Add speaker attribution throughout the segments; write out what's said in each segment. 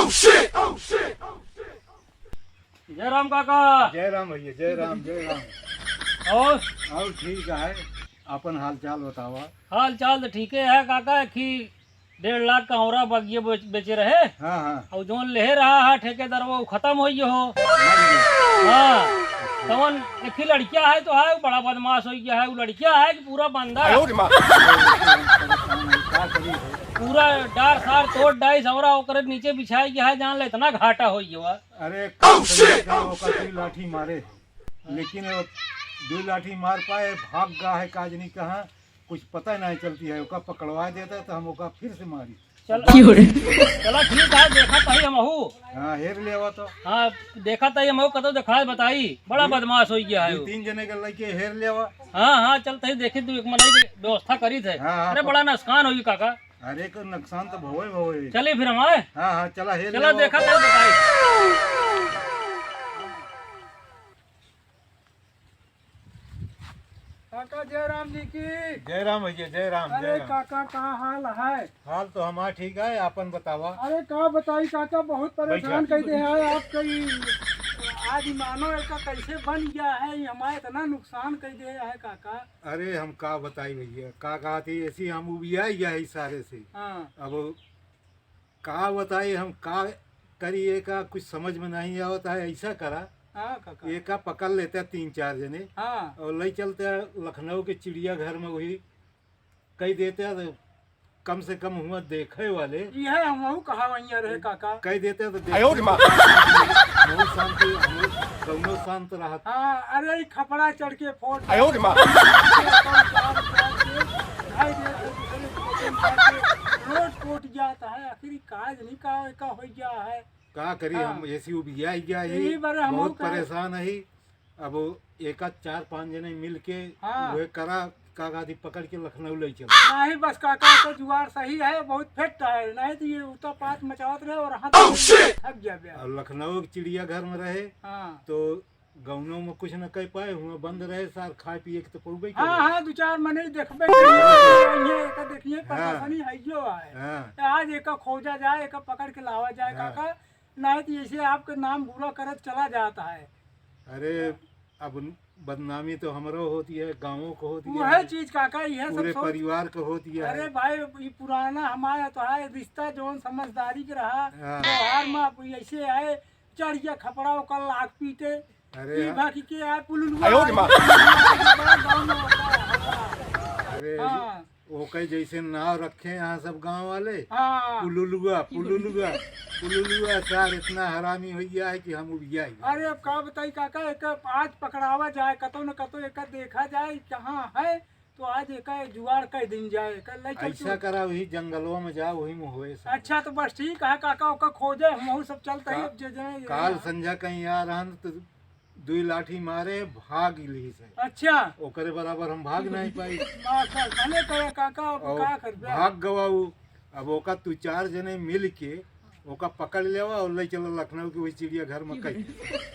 Speaker 1: जय राम काका।
Speaker 2: जय राम भैया, जय राम जय राम। और ठीक है, अपन हाल चाल बतावा।
Speaker 1: हाल चाल तो ठीक है काका। कि 1.5 लाख का औरा बगिया बेचे रहे।
Speaker 2: हाँ हाँ।
Speaker 1: और जोन ले रहा है ठेकेदार वो खत्म हो हो। हाँ तवन एक ही लड़किया है तो है वो बड़ा बदमाश हो गया है। वो लड़किया है कि पूरा बंदा पूरा डार सार तोड़ डाई सवरा ओकर नीचे बिछाई गया है। जान ले इतना घाटा हो गया।
Speaker 2: अरे कल दुई लाठी मारे, लेकिन वो 2 लाठी मार पाए, भाग गा है काजनी कहाँ कुछ पता नहीं चलती है। ओका पकड़वा देता तो हम ओका फिर से मारी।
Speaker 1: चला ठीक है, देखा तही हमहू।
Speaker 2: हाँ हेर ले तो।
Speaker 1: हाँ देखा तही हमहू कतो देखा बताई बड़ा बदमाश हो गया है।
Speaker 2: 3 जने के लड़के हेर ले।
Speaker 1: हाँ हाँ चल तही देखे तू एक मनाई की व्यवस्था करी थे।
Speaker 2: हाँ,
Speaker 1: अरे बड़ा नुकसान होगी काका।
Speaker 2: अरे को नुकसान तो भोए।
Speaker 1: चलिए फिर हम आए।
Speaker 2: हाँ हाँ चला हेर
Speaker 1: चला देखा तही बताई।
Speaker 3: काका जय राम जी की।
Speaker 2: जय राम भैया, जय राम जय
Speaker 3: अरे
Speaker 2: राम।
Speaker 3: काका का हाल है?
Speaker 2: हाल तो हमारा ठीक है, अपन बतावा।
Speaker 3: अरे का बताई काका, बहुत परेशान कहते हैं आप। कई आज मानो ऐसा कैसे बन गया है, हमारा इतना नुकसान कर दिया है काका।
Speaker 2: अरे हम का बताई भैया, का कहा थी ऐसी हम उबिया गया है सारे से।
Speaker 3: हाँ
Speaker 2: अब का बताई हम का करिए, का कुछ समझ में नहीं आता है। ऐसा करा
Speaker 3: हाँ काका।
Speaker 2: एक का पकड़ लेते 3-4 जने
Speaker 3: हाँ
Speaker 2: और ले चलते लखनऊ के चिड़ियाघर में, वही कह देते तो कम से कम हुआ देखे वाले
Speaker 3: यह हम कहा वहीं रहे काका।
Speaker 2: कह देते तो शांत रहा।
Speaker 3: हाँ अरे खपड़ा चढ़ के फोड़ रोड टूट जाता है। आखिर काज नहीं का हो गया है।
Speaker 2: का करी हम ऐसी उबिया गया
Speaker 3: यही
Speaker 2: है,
Speaker 3: बारे हम
Speaker 2: बहुत
Speaker 3: कहे।
Speaker 2: परेशान है। अब एक 4-5 जने मिल के
Speaker 3: हाँ।
Speaker 2: वह करा काका थी पकड़ के लखनऊ ले चल।
Speaker 3: नहीं बस काका तो जुगाड़ सही है, बहुत फिट है। नहीं तो ये उतर पात मचावत रहे और हाथ थक गया बे।
Speaker 2: और लखनऊ के चिड़ियाघर में रहे
Speaker 3: हाँ
Speaker 2: तो गाँवों में कुछ न कह पाए, हुआ बंद रहे सार खाए पिए के तो पौबे
Speaker 3: हाँ हाँ 2-4 महीने देखबे देखिए परेशानी है जो है।
Speaker 2: हाँ
Speaker 3: आज एक खोजा जाए, एक पकड़ के लावा जाए काका। नहीं तो ऐसे आपके नाम बुरा करत चला जाता है।
Speaker 2: अरे अब बदनामी तो हमरो होती है, गाँवों को होती
Speaker 3: वह
Speaker 2: है,
Speaker 3: चीज काका यह
Speaker 2: पूरे
Speaker 3: सब
Speaker 2: परिवार को होती है।
Speaker 3: अरे भाई ये पुराना हमारा तो है रिश्ता जो समझदारी के रहा।
Speaker 2: हाँ।
Speaker 3: त्योहार में आप ऐसे आए चढ़ गया खपड़ा का लाख पीटे।
Speaker 2: अरे
Speaker 3: ये बाकी के आए पुलुलुआ
Speaker 2: अरे
Speaker 3: हाँ
Speaker 2: वो कई जैसे नाव रखे यहाँ सब गांव वाले।
Speaker 3: हाँ।
Speaker 2: पुलुलुआ पुलुलुआ पुलुलुआ सार इतना हरामी हो गया है कि हम उबिया ही।
Speaker 3: अरे अब का बताई काका, एक आज पकड़ावा जाए कतो न कतो, एक देखा जाए कहाँ है तो आज एक जुगाड़ कर दिन जाए कल
Speaker 2: ऐसा करा वही जंगलों में जा, वही में होए सब।
Speaker 3: अच्छा तो बस ठीक है काका, ओका खोजे हम सब चलते हैं अब
Speaker 2: काल संध्या कहीं आ रहन तो 2 लाठी मारे भाग ली से।
Speaker 3: अच्छा
Speaker 2: ओकरे बराबर हम भाग नहीं पाई
Speaker 3: भले करे काका, अब
Speaker 2: और
Speaker 3: का करबे।
Speaker 2: भाग गवाऊ। अब ओका 2-4 जने मिल के ओका पकड़ लेवा और ले चलो लखनऊ के वही चिड़ियाघर में कही।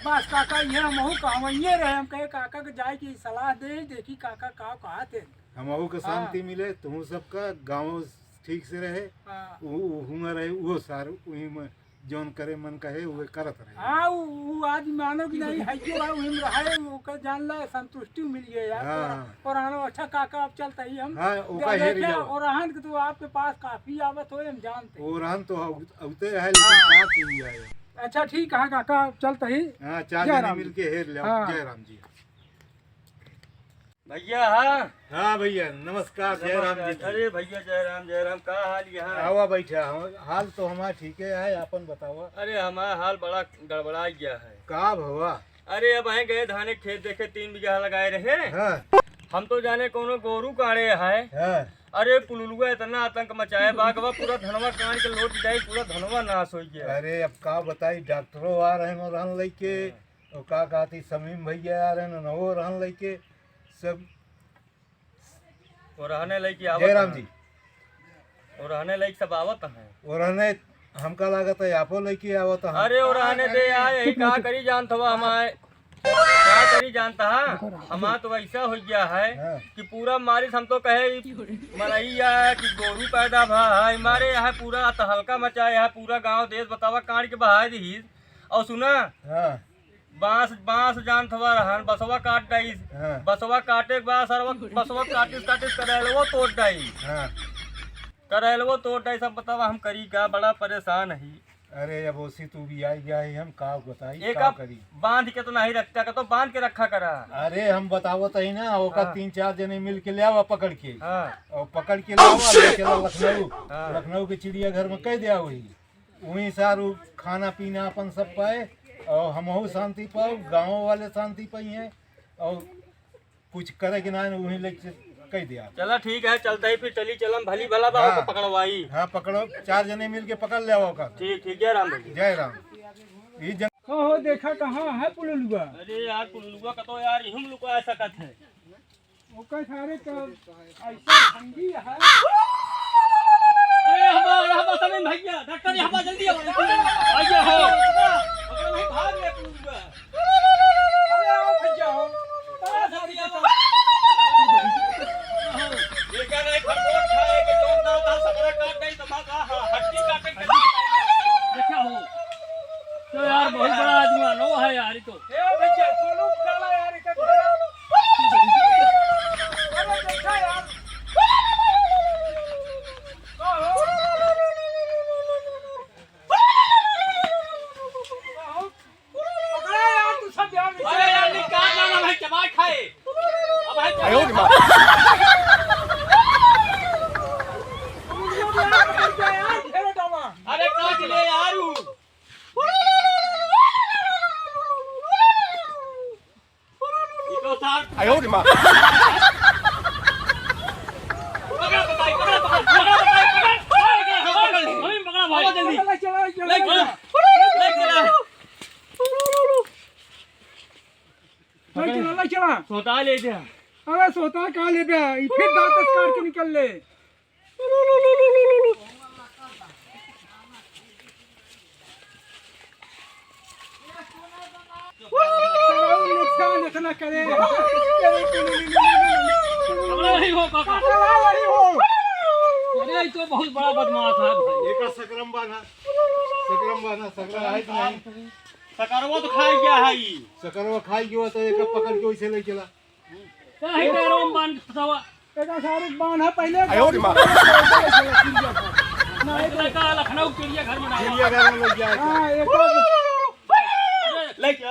Speaker 3: बस काका ये हम कहवैये रहे, हम कहे काका के जाए की सलाह दे, देखी काका का कहा थे
Speaker 2: हमहू के शांति मिले, तुम सबका गाँव ठीक से रहे,
Speaker 3: हाँ।
Speaker 2: हुआ रहे वो सार वही में जौन करे मन कहे वो करत रहे।
Speaker 3: हाँ वो आज मानो कि नहीं है जो है वही में रहे, ओकर जान ला संतुष्टि मिल गई यार।
Speaker 2: हाँ।
Speaker 3: और आनो अच्छा काका अब चलते ही हम
Speaker 2: हाँ ओका हेर जाओ।
Speaker 3: और रहन के तो आपके पास काफी आवत हो हम जानते।
Speaker 2: वो रहन तो औते है, लेकिन का की जाए।
Speaker 3: अच्छा ठीक है काका चलते ही।
Speaker 2: हाँ 4
Speaker 3: जय
Speaker 2: जने
Speaker 3: राम।
Speaker 2: मिल के हेर ले।
Speaker 3: हाँ।
Speaker 2: जय राम जी।
Speaker 1: भैया हाँ
Speaker 2: हाँ भैया नमस्कार, जय राम जी।
Speaker 1: अरे भैया जय राम का हाल यहाँ?
Speaker 2: आवा बैठा, हाल तो हमारा ठीक है, अपन बतावा।
Speaker 1: अरे हमारा हाल बड़ा गड़बड़ा गया है।
Speaker 2: का भवा?
Speaker 1: अरे अब आए गए धाने खेत देखे 3 बीघा लगाए रहे।
Speaker 2: हाँ
Speaker 1: हम तो जाने कोनो गोरू काढ़े है।
Speaker 2: हाँ
Speaker 1: अरे पुलुलुआ इतना आतंक मचाए बागवा पूरा धनवा कान के लौट जाए, पूरा धनवा नाश हो गया।
Speaker 2: अरे अब का बताई, डॉक्टरों आ रहे हैं रहन लेके, और का कहती समीम भैया आ रहे हैं नवो रहन लेके सब।
Speaker 1: और रहने लायक आवत
Speaker 2: जय राम
Speaker 1: हैं।
Speaker 2: जी।
Speaker 1: और रहने लायक सब आवत हैं।
Speaker 2: और रहने हमका लागत है आपो लेके आवत है।
Speaker 1: अरे और रहने दे आए यही कहा करी जान थवा हमारे
Speaker 4: क्या करी जानता है, हमारा तो ऐसा हो गया है
Speaker 2: हाँ।
Speaker 4: कि पूरा मारिस हम तो कहे मनैया है कि गोरू पैदा भा है मारे यहाँ पूरा तहलका मचाए है, पूरा गांव देश बतावा काट के बहा दी। और सुना
Speaker 2: हाँ
Speaker 4: बांस बांस जान थवा रहन बसवा काट डाई,
Speaker 2: हाँ
Speaker 4: बसवा काटे के बाद सरवा बसवा काटिस काटिस करेलवो तोड़ डाई,
Speaker 2: हाँ।
Speaker 4: करेलवो तोड़ डाई। सब बतावा हम करी का, बड़ा परेशान है।
Speaker 2: अरे अब ओसी तू भी आई गया है, हम का बताई
Speaker 4: एक
Speaker 2: का
Speaker 4: आप
Speaker 2: करी।
Speaker 4: बांध के तो नहीं रखता का, तो बांध के रखा करा।
Speaker 2: अरे हम बतावत ही ना, ओका
Speaker 4: हाँ।
Speaker 2: 3-4 जने मिल के ले आवा पकड़ के,
Speaker 4: हाँ
Speaker 2: और पकड़ के ले आवा ले चला लखनऊ।
Speaker 4: हाँ।
Speaker 2: लखनऊ के चिड़ियाघर में कह दिया वहीं सारू खाना पीना अपन सब पाए, और हमहू शांति पाओ, गाँव वाले शांति पाई हैं, और कुछ करे कि ना वहीं ले कह दिया।
Speaker 4: चला ठीक है, चलता ही फिर चली चलम भली भला बाबा
Speaker 2: हाँ।
Speaker 4: को पकड़वाई।
Speaker 2: हाँ पकड़ो, 4 जने मिल के पकड़ ले आओ का।
Speaker 4: ठीक ठीक है राम भैया।
Speaker 2: जय राम। ये जंग
Speaker 3: हो देखा कहाँ है पुलुलुआ?
Speaker 4: अरे यार कुल्लुआ का तो यार हम लुका सकत है।
Speaker 3: ओकर सारे तो ऐसा भंगी है।
Speaker 1: अरे हवा समय भैया डॉक्टर हवा जल्दी आइए हो
Speaker 4: नहीं भाग ले कुल्लुआ।
Speaker 3: अरे आओ भैया हो, बड़ा सारी
Speaker 4: ये क्या नहीं खरगोश खाए के जोन दाव दा सकरा काट गई तमाका हड्डी काटे के
Speaker 1: देखा हो तो यार बहुत बड़ा आदमी आनो है यार। तो
Speaker 3: ए भैया सोनू डाला यार का घेरा। अरे देखा यार पकड़ा यार, तू सब यार।
Speaker 4: अरे यार निकाल ना भाई चबा खाए। अब भाई अरे काट ले यार इको सार आयो रे मां पकड़ बताई पकड़
Speaker 1: पकड़ा भाई जल्दी
Speaker 4: ले
Speaker 3: चला
Speaker 4: सोता ले जा।
Speaker 3: अरे सोता कहा ले गया, फिर दांत काट के निकल ले। नुकसान इतना करे
Speaker 1: पकड़ा नहीं हो काका।
Speaker 3: नहीं हो।
Speaker 1: अरे ये तो बहुत बड़ा बदमाश है भाई।
Speaker 2: एक सकरम बाना सकरा है कि नहीं?
Speaker 4: सकरवा तो खा गया है ई।
Speaker 2: सकरवा खाई गयो तो एक पकड़ के वैसे ले चला।
Speaker 1: कहीं पैरों में बांध फंसावा
Speaker 3: एक शाहरुख बान है पहले।
Speaker 2: आयो रे मां।
Speaker 1: ना एक लड़का लखनऊ चिड़ियाघर में डाला।
Speaker 2: चिड़ियाघर में ले जाए।
Speaker 3: हाँ एक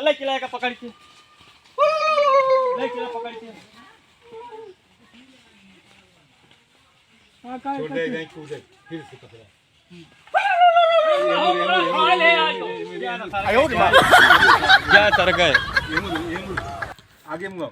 Speaker 4: ले चला का पकड़ के ले चला पकड़ के
Speaker 3: हाँ का
Speaker 2: छोड़ दे नहीं कूदे फिर से पकड़ा।
Speaker 1: खा ले आज
Speaker 2: आयो रे मां।
Speaker 4: क्या सर गए
Speaker 2: आगे मुंह